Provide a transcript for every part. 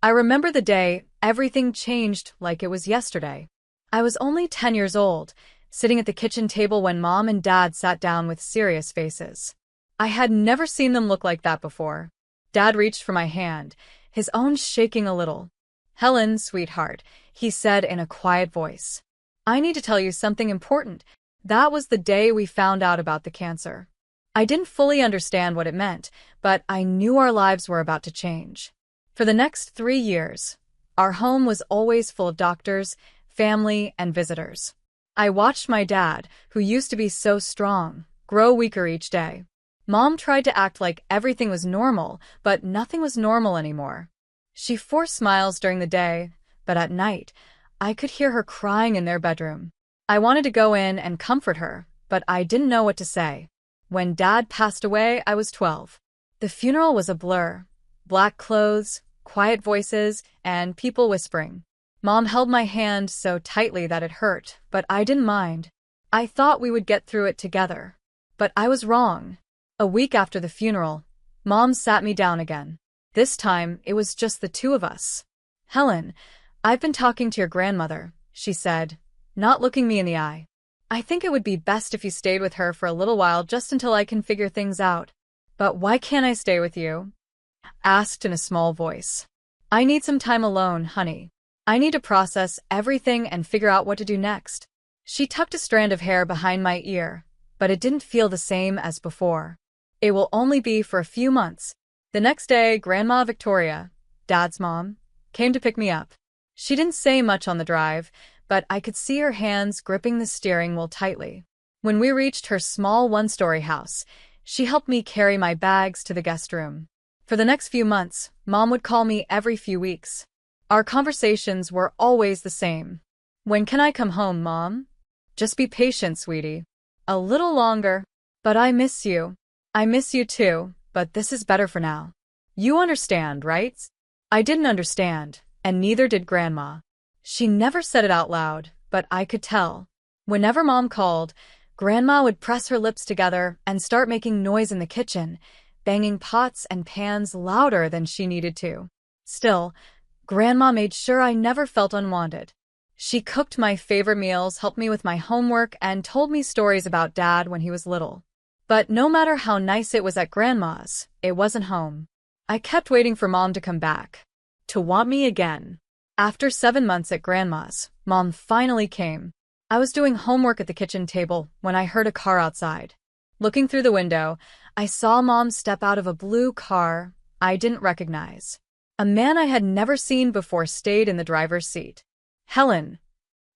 I remember the day everything changed like it was yesterday. I was only 10 years old, sitting at the kitchen table when Mom and Dad sat down with serious faces. I had never seen them look like that before. Dad reached for my hand, his own shaking a little. "Helen, sweetheart," he said in a quiet voice. "I need to tell you something important. That was the day we found out about the cancer." I didn't fully understand what it meant, but I knew our lives were about to change. For the next 3 years, our home was always full of doctors, family, and visitors. I watched my dad, who used to be so strong, grow weaker each day. Mom tried to act like everything was normal, but nothing was normal anymore. She forced smiles during the day, but at night, I could hear her crying in their bedroom. I wanted to go in and comfort her, but I didn't know what to say. When Dad passed away, I was 12. The funeral was a blur. Black clothes, quiet voices, and people whispering. Mom held my hand so tightly that it hurt, but I didn't mind. I thought we would get through it together. But I was wrong. A week after the funeral, Mom sat me down again. This time, it was just the two of us. "Helen, I've been talking to your grandmother," she said, not looking me in the eye. "I think it would be best if you stayed with her for a little while just until I can figure things out." "But why can't I stay with you?" asked in a small voice. "I need some time alone, honey. I need to process everything and figure out what to do next." She tucked a strand of hair behind my ear, but it didn't feel the same as before. "It will only be for a few months." The next day, Grandma Victoria, Dad's mom, came to pick me up. She didn't say much on the drive, but I could see her hands gripping the steering wheel tightly. When we reached her small one-story house, she helped me carry my bags to the guest room. For the next few months, Mom would call me every few weeks. Our conversations were always the same. "When can I come home, Mom?" "Just be patient, sweetie. A little longer." "But I miss you." "I miss you too, but this is better for now. You understand, right?" I didn't understand, and neither did Grandma. She never said it out loud, but I could tell. Whenever Mom called, Grandma would press her lips together and start making noise in the kitchen, banging pots and pans louder than she needed to. Still, Grandma made sure I never felt unwanted. She cooked my favorite meals, helped me with my homework, and told me stories about Dad when he was little. But no matter how nice it was at Grandma's, it wasn't home. I kept waiting for Mom to come back, to want me again. After 7 months at Grandma's, Mom finally came. I was doing homework at the kitchen table when I heard a car outside. Looking through the window, I saw Mom step out of a blue car I didn't recognize. A man I had never seen before stayed in the driver's seat. "Helen."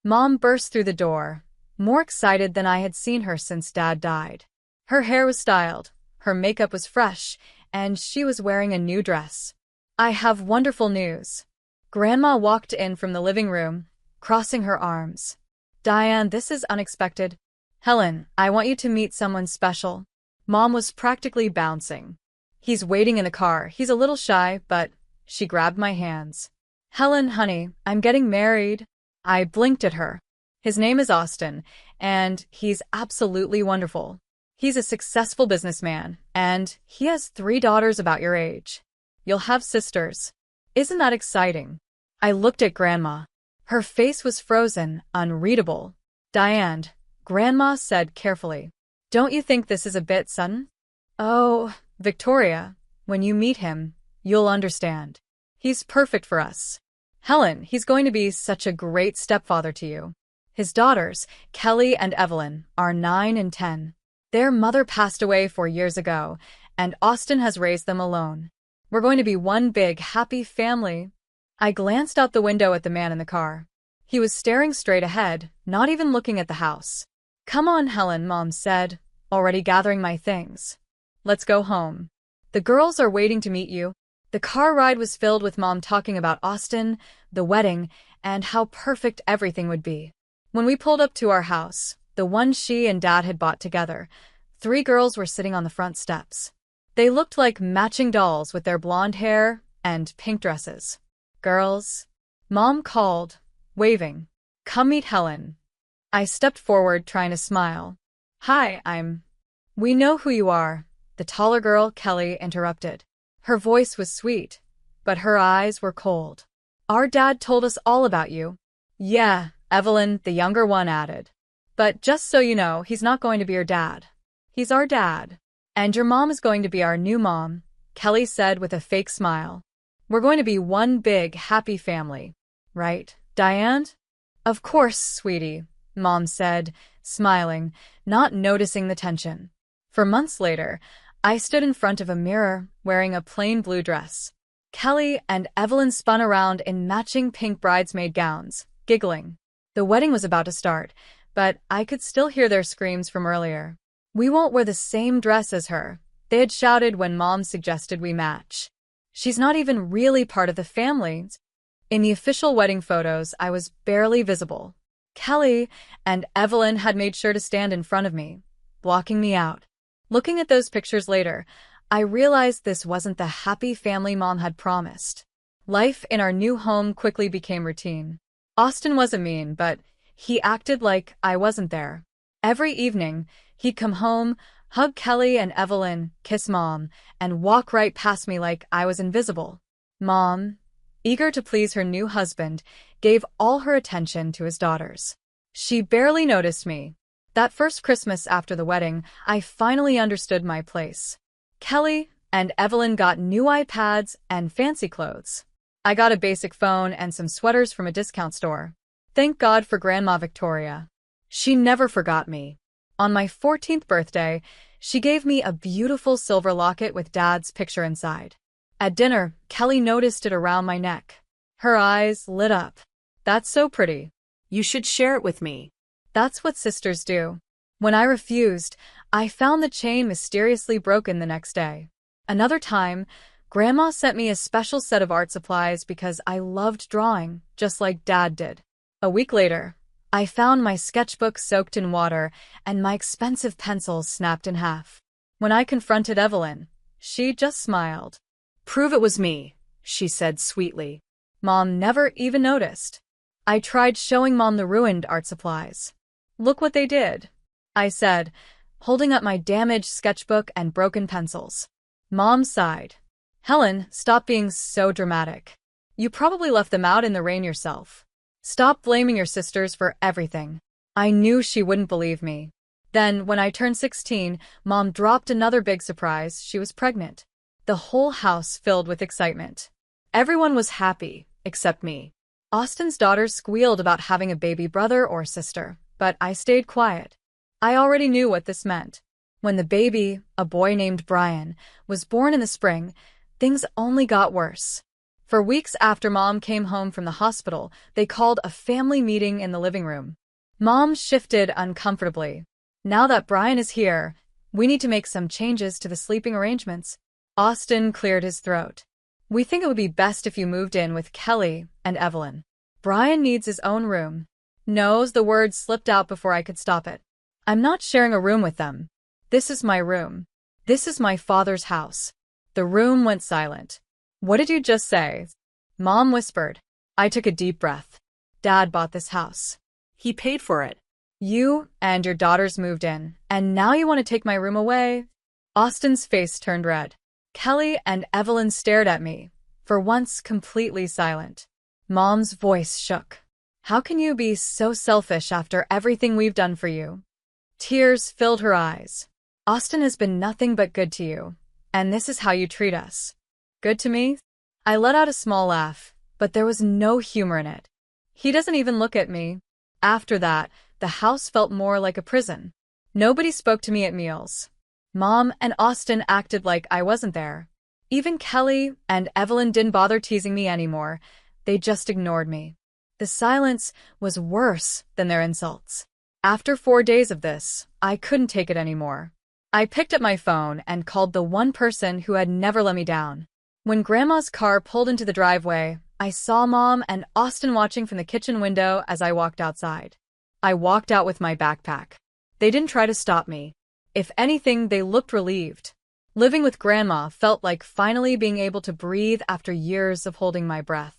Mom burst through the door, more excited than I had seen her since Dad died. Her hair was styled, her makeup was fresh, and she was wearing a new dress. "I have wonderful news." Grandma walked in from the living room, crossing her arms. "Diane, this is unexpected. Helen, I want you to meet someone special." Mom was practically bouncing. "He's waiting in the car. He's a little shy, but..." She grabbed my hands. "Helen, honey, I'm getting married." I blinked at her. "His name is Austin, and he's absolutely wonderful. He's a successful businessman, and he has 3 daughters about your age. You'll have sisters. Isn't that exciting?" I looked at Grandma. Her face was frozen, unreadable. "Diane," Grandma said carefully, "don't you think this is a bit sudden?" "Oh, Victoria, when you meet him, you'll understand. He's perfect for us. Helen, he's going to be such a great stepfather to you." His daughters, Kelly and Evelyn, are 9 and 10. Their mother passed away 4 years ago, and Austin has raised them alone. We're going to be one big, happy family. I glanced out the window at the man in the car. He was staring straight ahead, not even looking at the house. "Come on, Helen," Mom said, already gathering my things. "Let's go home. The girls are waiting to meet you." The car ride was filled with Mom talking about Austin, the wedding, and how perfect everything would be. When we pulled up to our house, the one she and Dad had bought together, 3 girls were sitting on the front steps. They looked like matching dolls with their blonde hair and pink dresses. "Girls," Mom called, waving. "Come meet Helen." I stepped forward, trying to smile. "Hi, We know who you are," the taller girl, Kelly, interrupted. Her voice was sweet. but her eyes were cold. Our dad told us all about you. Yeah, Evelyn, the younger one, added. But just so you know, he's not going to be your dad. He's our dad. And your mom is going to be our new mom, Kelly said with a fake smile. We're going to be one big, happy family. Right, Diane? Of course, sweetie, Mom said, smiling, not noticing the tension. For months later, I stood in front of a mirror, wearing a plain blue dress. Kelly and Evelyn spun around in matching pink bridesmaid gowns, giggling. The wedding was about to start, but I could still hear their screams from earlier. We won't wear the same dress as her, they had shouted when Mom suggested we match. She's not even really part of the family. In the official wedding photos, I was barely visible. Kelly and Evelyn had made sure to stand in front of me, blocking me out. Looking at those pictures later, I realized this wasn't the happy family Mom had promised. Life in our new home quickly became routine. Austin wasn't mean, but he acted like I wasn't there. Every evening, he'd come home, hug Kelly and Evelyn, kiss Mom, and walk right past me like I was invisible. Mom, eager to please her new husband, gave all her attention to his daughters. She barely noticed me. That first Christmas after the wedding, I finally understood my place. Kelly and Evelyn got new iPads and fancy clothes. I got a basic phone and some sweaters from a discount store. Thank God for Grandma Victoria. She never forgot me. On my 14th birthday, she gave me a beautiful silver locket with Dad's picture inside. At dinner, Kelly noticed it around my neck. Her eyes lit up. That's so pretty. You should share it with me. That's what sisters do. When I refused, I found the chain mysteriously broken the next day. Another time, Grandma sent me a special set of art supplies because I loved drawing, just like Dad did. A week later, I found my sketchbook soaked in water and my expensive pencils snapped in half. When I confronted Evelyn, she just smiled. Prove it was me, she said sweetly. Mom never even noticed. I tried showing Mom the ruined art supplies. Look what they did, I said, holding up my damaged sketchbook and broken pencils. Mom sighed. Helen, stop being so dramatic. You probably left them out in the rain yourself. Stop blaming your sisters for everything. I knew she wouldn't believe me. Then, when I turned 16, Mom dropped another big surprise. She was pregnant. The whole house filled with excitement. Everyone was happy, except me. Austin's daughters squealed about having a baby brother or sister, but I stayed quiet. I already knew what this meant. When the baby, a boy named Brian, was born in the spring, things only got worse. For weeks after Mom came home from the hospital, they called a family meeting in the living room. Mom shifted uncomfortably. Now that Brian is here, we need to make some changes to the sleeping arrangements. Austin cleared his throat. We think it would be best if you moved in with Kelly and Evelyn. Brian needs his own room. No, the words slipped out before I could stop it. I'm not sharing a room with them. This is my room. This is my father's house. The room went silent. What did you just say? Mom whispered. I took a deep breath. Dad bought this house. He paid for it. You and your daughters moved in, and now you want to take my room away? Austin's face turned red. Kelly and Evelyn stared at me, for once completely silent. Mom's voice shook. How can you be so selfish after everything we've done for you? Tears filled her eyes. Austin has been nothing but good to you, and this is how you treat us. Good to me? I let out a small laugh, but there was no humor in it. He doesn't even look at me. After that, the house felt more like a prison. Nobody spoke to me at meals. Mom and Austin acted like I wasn't there. Even Kelly and Evelyn didn't bother teasing me anymore. They just ignored me. The silence was worse than their insults. After 4 days of this, I couldn't take it anymore. I picked up my phone and called the one person who had never let me down. When Grandma's car pulled into the driveway, I saw Mom and Austin watching from the kitchen window as I walked outside. I walked out with my backpack. They didn't try to stop me. If anything, they looked relieved. Living with Grandma felt like finally being able to breathe after years of holding my breath.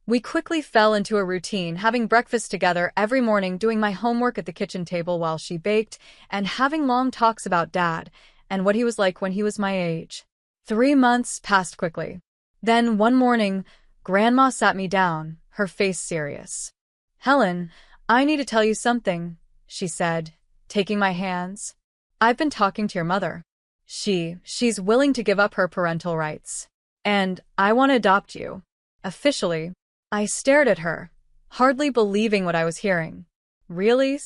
We quickly fell into a routine, having breakfast together every morning, doing my homework at the kitchen table while she baked, and having long talks about Dad and what he was like when he was my age. 3 months passed quickly. Then one morning, Grandma sat me down, her face serious. "Helen, I need to tell you something," she said, taking my hands. "I've been talking to your mother. She's willing to give up her parental rights. And I want to adopt you. Officially." I stared at her, hardly believing what I was hearing. "Really?"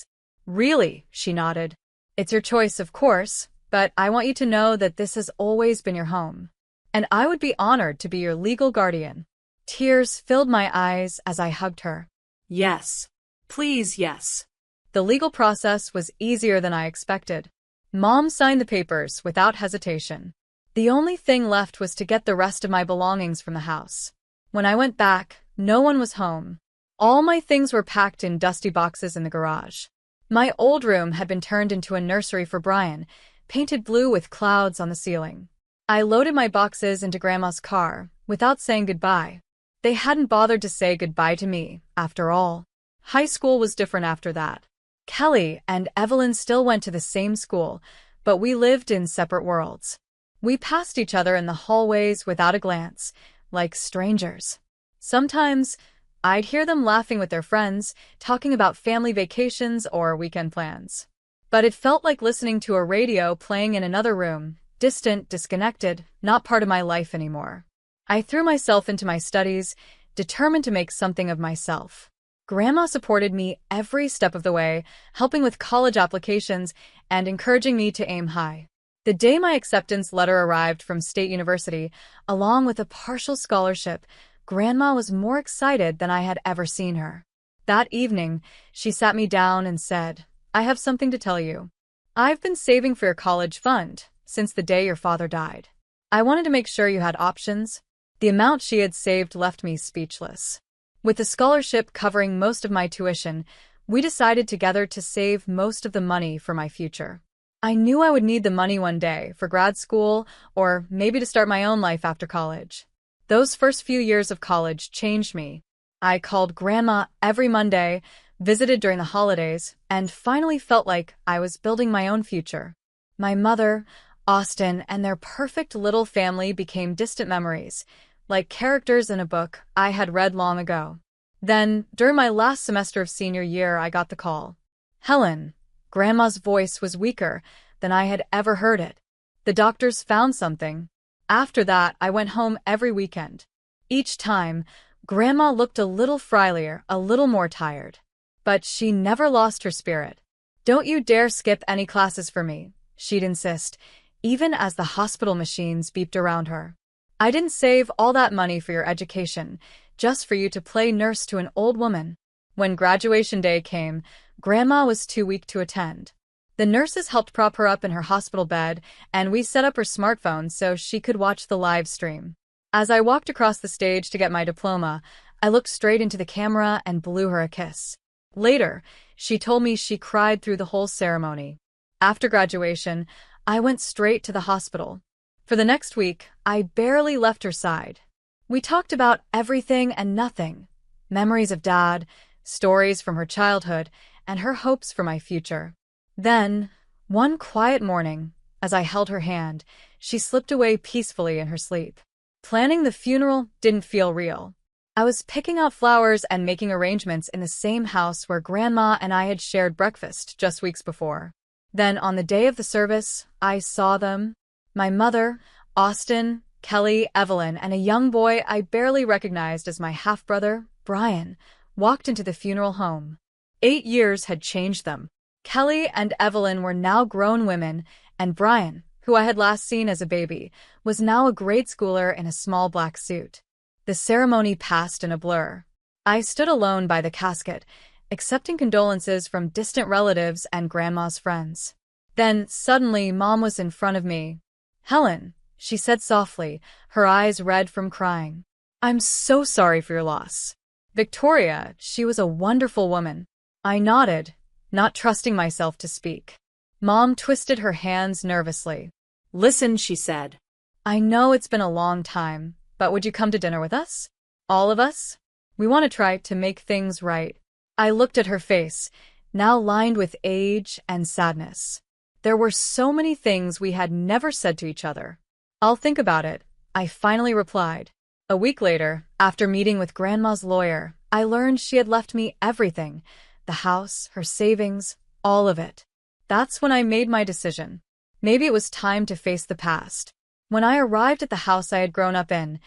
"Really," she nodded. "It's your choice, of course, but I want you to know that this has always been your home. And I would be honored to be your legal guardian." Tears filled my eyes as I hugged her. Yes. Please, yes. The legal process was easier than I expected. Mom signed the papers without hesitation. The only thing left was to get the rest of my belongings from the house. When I went back, no one was home. All my things were packed in dusty boxes in the garage. My old room had been turned into a nursery for Brian, painted blue with clouds on the ceiling. I loaded my boxes into Grandma's car, without saying goodbye. They hadn't bothered to say goodbye to me, after all. High school was different after that. Kelly and Evelyn still went to the same school, but we lived in separate worlds. We passed each other in the hallways without a glance, like strangers. Sometimes, I'd hear them laughing with their friends, talking about family vacations or weekend plans. But it felt like listening to a radio playing in another room, distant, disconnected, not part of my life anymore. I threw myself into my studies, determined to make something of myself. Grandma supported me every step of the way, helping with college applications and encouraging me to aim high. The day my acceptance letter arrived from State University, along with a partial scholarship, Grandma was more excited than I had ever seen her. That evening, she sat me down and said, "I have something to tell you. I've been saving for your college fund since the day your father died. I wanted to make sure you had options." The amount she had saved left me speechless. With the scholarship covering most of my tuition, we decided together to save most of the money for my future. I knew I would need the money one day for grad school or maybe to start my own life after college. Those first few years of college changed me. I called Grandma every Monday, visited during the holidays, and finally felt like I was building my own future. My mother, Austin, and their perfect little family became distant memories, like characters in a book I had read long ago. Then, during my last semester of senior year, I got the call. "Helen." Grandma's voice was weaker than I had ever heard it. "The doctors found something." After that, I went home every weekend. Each time, Grandma looked a little frilier, a little more tired. But she never lost her spirit. "Don't you dare skip any classes for me," she'd insist, even as the hospital machines beeped around her. "I didn't save all that money for your education, just for you to play nurse to an old woman." When graduation day came, Grandma was too weak to attend. The nurses helped prop her up in her hospital bed, and we set up her smartphone so she could watch the live stream. As I walked across the stage to get my diploma, I looked straight into the camera and blew her a kiss. Later, she told me she cried through the whole ceremony. After graduation, I went straight to the hospital. For the next week, I barely left her side. We talked about everything and nothing. Memories of Dad, stories from her childhood, and her hopes for my future. Then, one quiet morning, as I held her hand, she slipped away peacefully in her sleep. Planning the funeral didn't feel real. I was picking out flowers and making arrangements in the same house where Grandma and I had shared breakfast just weeks before. Then, on the day of the service, I saw them. My mother, Austin, Kelly, Evelyn, and a young boy I barely recognized as my half-brother, Brian, walked into the funeral home. 8 years had changed them. Kelly and Evelyn were now grown women, and Brian, who I had last seen as a baby, was now a grade schooler in a small black suit. The ceremony passed in a blur. I stood alone by the casket, accepting condolences from distant relatives and Grandma's friends. Then, suddenly, Mom was in front of me. "Helen," she said softly, her eyes red from crying. "I'm so sorry for your loss." Victoria, she was a wonderful woman. I nodded, not trusting myself to speak. Mom twisted her hands nervously. "Listen," she said. "I know it's been a long time, but would you come to dinner with us? All of us? We want to try to make things right." I looked at her face, now lined with age and sadness. There were so many things we had never said to each other. "I'll think about it," I finally replied. A week later, after meeting with Grandma's lawyer, I learned she had left me everything, the house, her savings, all of it. That's when I made my decision. Maybe it was time to face the past. When I arrived at the house I had grown up in,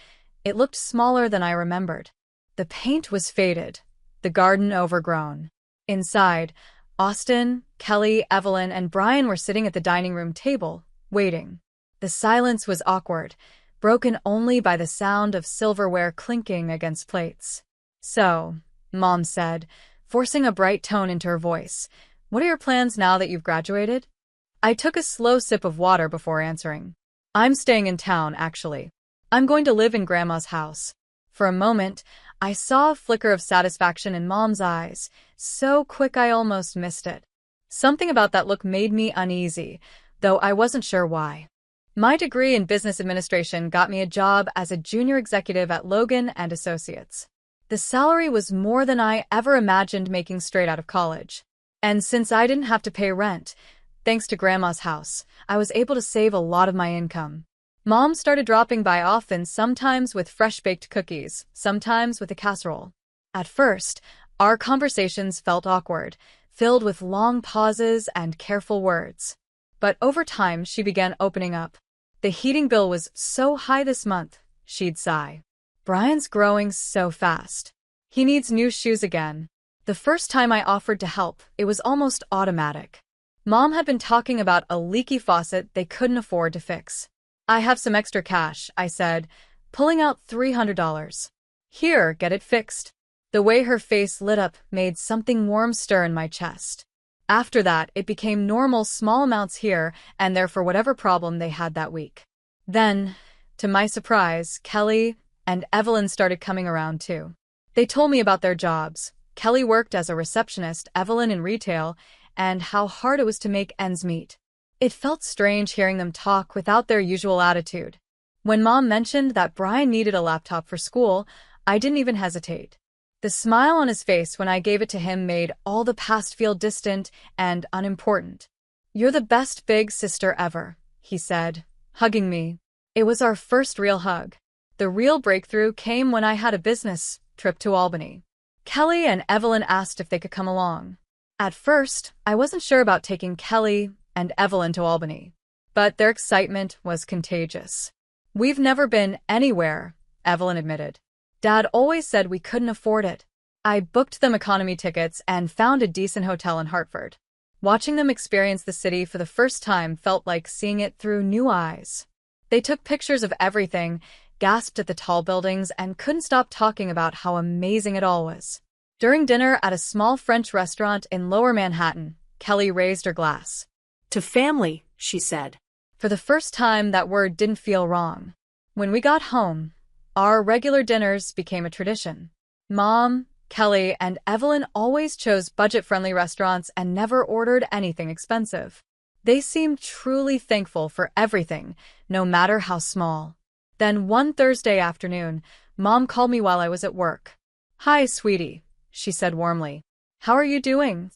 it looked smaller than I remembered. The paint was faded, the garden overgrown. Inside, Austin, Kelly, Evelyn, and Brian were sitting at the dining room table, waiting. The silence was awkward, broken only by the sound of silverware clinking against plates. "So," Mom said, forcing a bright tone into her voice, "what are your plans now that you've graduated?" I took a slow sip of water before answering. "I'm staying in town, actually. I'm going to live in Grandma's house." For a moment, I saw a flicker of satisfaction in Mom's eyes, so quick I almost missed it. Something about that look made me uneasy, though I wasn't sure why. My degree in business administration got me a job as a junior executive at Logan and Associates. The salary was more than I ever imagined making straight out of college. And since I didn't have to pay rent, thanks to Grandma's house, I was able to save a lot of my income. Mom started dropping by often, sometimes with fresh-baked cookies, sometimes with a casserole. At first, our conversations felt awkward, filled with long pauses and careful words. But over time, she began opening up. "The heating bill was so high this month," she'd sigh. "Brian's growing so fast. He needs new shoes again." The first time I offered to help, it was almost automatic. Mom had been talking about a leaky faucet they couldn't afford to fix. "I have some extra cash," I said, pulling out $300. "Here, get it fixed." The way her face lit up made something warm stir in my chest. After that, it became normal, small amounts here and there for whatever problem they had that week. Then, to my surprise, Kelly and Evelyn started coming around too. They told me about their jobs. Kelly worked as a receptionist, Evelyn in retail, and how hard it was to make ends meet. It felt strange hearing them talk without their usual attitude. When Mom mentioned that Brian needed a laptop for school, I didn't even hesitate. The smile on his face when I gave it to him made all the past feel distant and unimportant. "You're the best big sister ever," he said, hugging me. It was our first real hug. The real breakthrough came when I had a business trip to Albany. Kelly and Evelyn asked if they could come along. At first, I wasn't sure about taking Kelly and Evelyn to Albany, but their excitement was contagious. "We've never been anywhere," Evelyn admitted. "Dad always said we couldn't afford it." I booked them economy tickets and found a decent hotel in Hartford. Watching them experience the city for the first time felt like seeing it through new eyes. They took pictures of everything, gasped at the tall buildings, and couldn't stop talking about how amazing it all was. During dinner at a small French restaurant in Lower Manhattan, Kelly raised her glass. "To family," she said. For the first time, that word didn't feel wrong. When we got home, our regular dinners became a tradition. Mom, Kelly, and Evelyn always chose budget-friendly restaurants and never ordered anything expensive. They seemed truly thankful for everything, no matter how small. Then one Thursday afternoon, Mom called me while I was at work. "Hi, sweetie," she said warmly. "How are you doing?"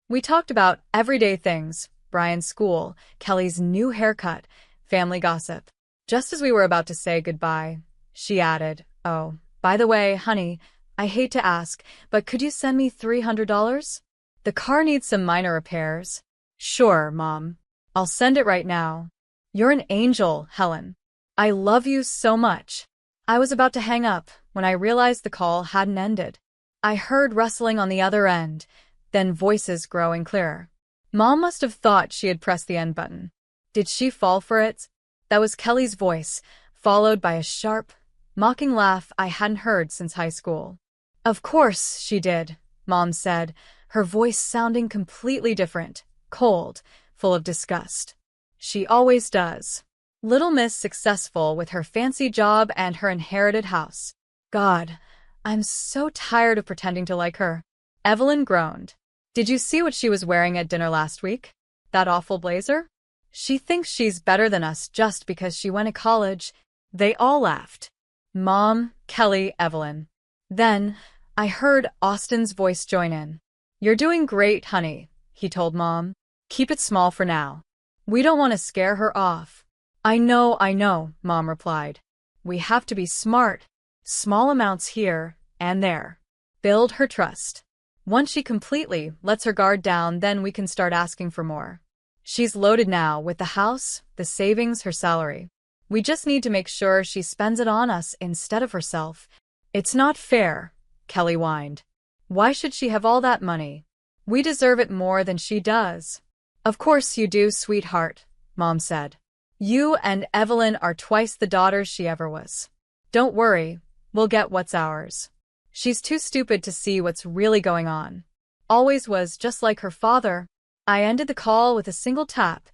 We talked about everyday things, Brian's school, Kelly's new haircut, family gossip. Just as we were about to say goodbye, she added, "Oh, by the way, honey, I hate to ask, but could you send me $300? The car needs some minor repairs." "Sure, Mom. I'll send it right now." "You're an angel, Helen. I love you so much." I was about to hang up when I realized the call hadn't ended. I heard rustling on the other end, then voices growing clearer. Mom must have thought she had pressed the end button. Did she fall for it? That was Kelly's voice, followed by a sharp, mocking laugh I hadn't heard since high school. "Of course she did," Mom said, her voice sounding completely different, cold, full of disgust. "She always does. Little Miss successful with her fancy job and her inherited house. God, I'm so tired of pretending to like her." Evelyn groaned. "Did you see what she was wearing at dinner last week? That awful blazer? She thinks she's better than us just because she went to college." They all laughed. Mom, Kelly, Evelyn. Then, I heard Austin's voice join in. "You're doing great, honey," he told Mom. "Keep it small for now. We don't want to scare her off." I know, Mom replied. "We have to be smart." Small amounts here and there. Build her trust. Once she completely lets her guard down, then we can start asking for more. She's loaded now with the house, the savings, her salary. We just need to make sure she spends it on us instead of herself. It's not fair, Kelly whined. Why should she have all that money? We deserve it more than she does. Of course you do, sweetheart, Mom said. You and Evelyn are twice the daughters she ever was. Don't worry, we'll get what's ours. She's too stupid to see what's really going on. Always was, just like her father. I ended the call with a single tap,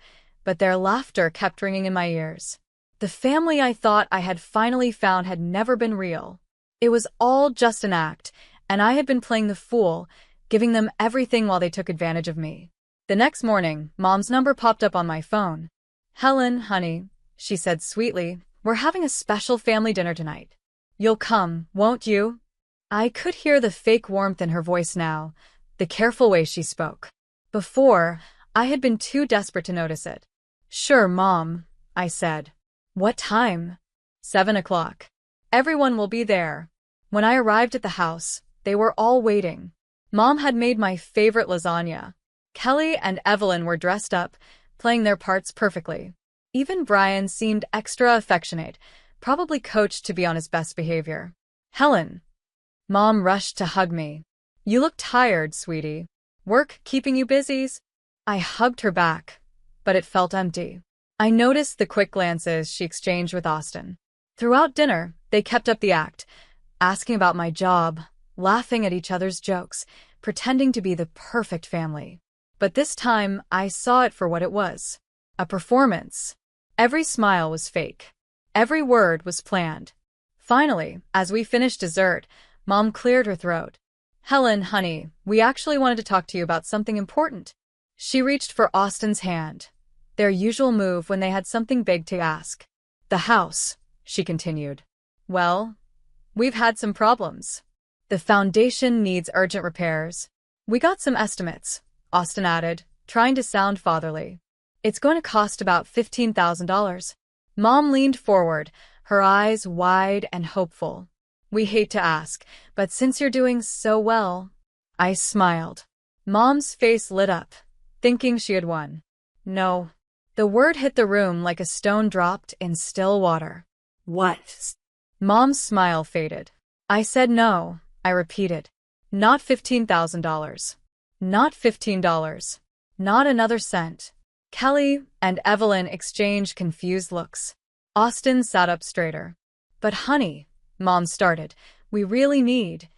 but their laughter kept ringing in my ears. The family I thought I had finally found had never been real. It was all just an act, and I had been playing the fool, giving them everything while they took advantage of me. The next morning, Mom's number popped up on my phone. Helen, honey, she said sweetly, we're having a special family dinner tonight. You'll come, won't you? I could hear the fake warmth in her voice now, the careful way she spoke. Before, I had been too desperate to notice it. Sure, Mom, I said. What time? 7 o'clock. Everyone will be there. When I arrived at the house, they were all waiting. Mom had made my favorite lasagna. Kelly and Evelyn were dressed up, playing their parts perfectly. Even Brian seemed extra affectionate, probably coached to be on his best behavior. Helen. Mom rushed to hug me. You look tired, sweetie. Work keeping you busy? I hugged her back, but it felt empty. I noticed the quick glances she exchanged with Austin. Throughout dinner, they kept up the act, asking about my job, laughing at each other's jokes, pretending to be the perfect family. But this time, I saw it for what it was. A performance. Every smile was fake. Every word was planned. Finally, as we finished dessert, Mom cleared her throat. Helen, honey, we actually wanted to talk to you about something important. She reached for Austin's hand, their usual move when they had something big to ask. The house, she continued. Well, we've had some problems. The foundation needs urgent repairs. We got some estimates, Austin added, trying to sound fatherly. It's going to cost about $15,000. Mom leaned forward, her eyes wide and hopeful. We hate to ask, but since you're doing so well, I smiled. Mom's face lit up, thinking she had won. No. The word hit the room like a stone dropped in still water. What? Mom's smile faded. I said no, I repeated. Not $15,000. Not $15. Not another cent. Kelly and Evelyn exchanged confused looks. Austin sat up straighter. But honey, Mom started, we really need.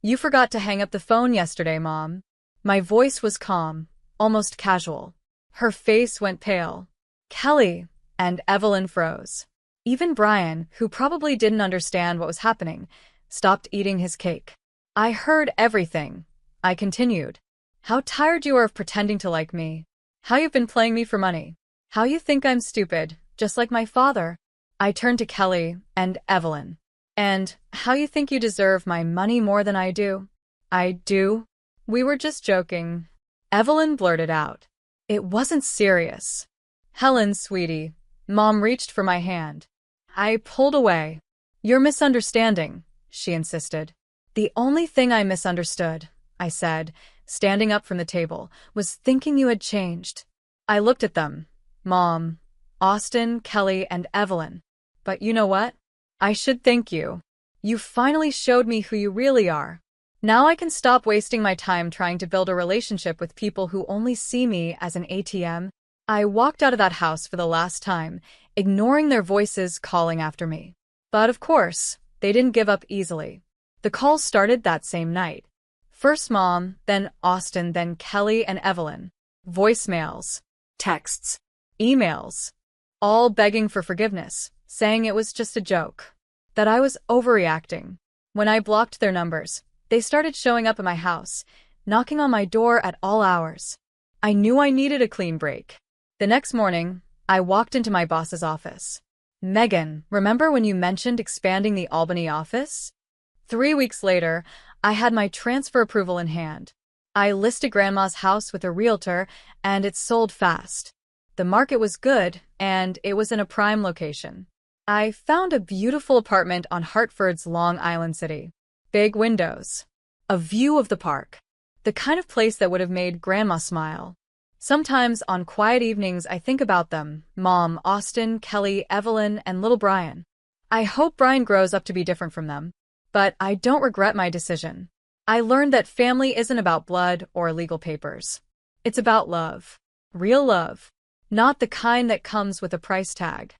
You forgot to hang up the phone yesterday, Mom. My voice was calm, almost casual. Her face went pale. Kelly and Evelyn froze. Even Brian, who probably didn't understand what was happening, stopped eating his cake. I heard everything. I continued. How tired you are of pretending to like me. How you've been playing me for money. How you think I'm stupid, just like my father. I turned to Kelly and Evelyn. And how you think you deserve my money more than I do. I do? We were just joking. Evelyn blurted out. It wasn't serious. Helen, sweetie. Mom reached for my hand. I pulled away. You're misunderstanding, she insisted. The only thing I misunderstood, I said, standing up from the table, was thinking you had changed. I looked at them. Mom, Austin, Kelly, and Evelyn. But you know what? I should thank you. You finally showed me who you really are. Now I can stop wasting my time trying to build a relationship with people who only see me as an ATM. I walked out of that house for the last time, ignoring their voices calling after me. But of course, they didn't give up easily. The calls started that same night. First Mom, then Austin, then Kelly and Evelyn. Voicemails. Texts. Emails. All begging for forgiveness, saying it was just a joke. That I was overreacting. When I blocked their numbers, they started showing up at my house, knocking on my door at all hours. I knew I needed a clean break. The next morning, I walked into my boss's office. Megan, remember when you mentioned expanding the Albany office? 3 weeks later, I had my transfer approval in hand. I listed Grandma's house with a realtor, and it sold fast. The market was good, and it was in a prime location. I found a beautiful apartment on Hartford's Long Island City. Big windows. A view of the park. The kind of place that would have made Grandma smile. Sometimes on quiet evenings I think about them, Mom, Austin, Kelly, Evelyn, and little Brian. I hope Brian grows up to be different from them. But I don't regret my decision. I learned that family isn't about blood or legal papers. It's about love. Real love. Not the kind that comes with a price tag.